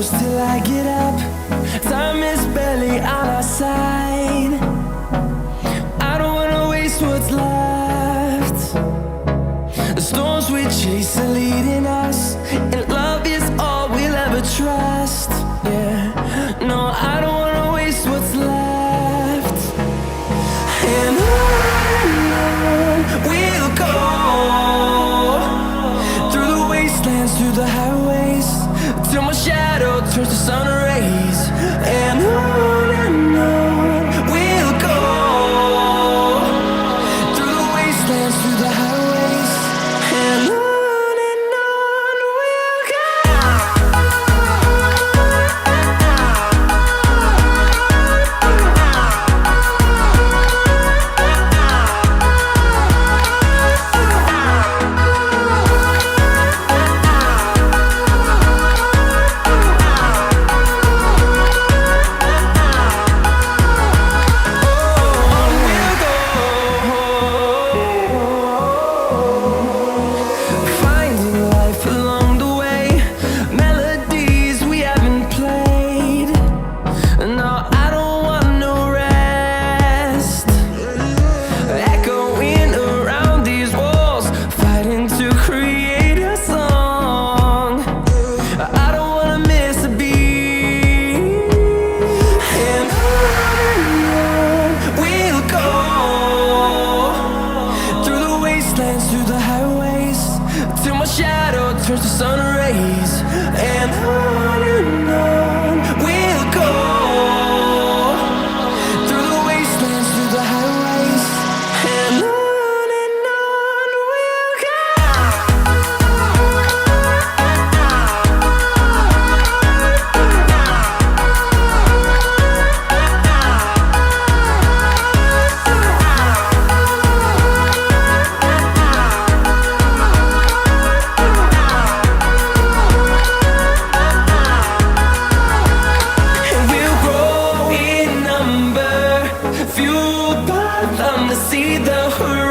close till I get up. Time is barely on our side. I don't wanna waste what's left. The storms we chase are leading us, and love is all we'll ever trust. Yeah, no, I don't wanna waste what's left. And on we'll go, through the wastelands, through the highways, till my shadow turns to sun rays. And on we'll go, through the wastelands, through the highways, and on we'll go. Finding life along the way, melodies we haven't played. No, I don't want no rest. Echoing around these walls, fighting to create a song. I don't wanna miss a beat. And on we'll go, through the wastelands, through the highways, till my shadow turns to sun rays. And on we'll go, through the wastelands, through the highways, and on we'll go. And we'll grow in number, fueled by them to see the horizon.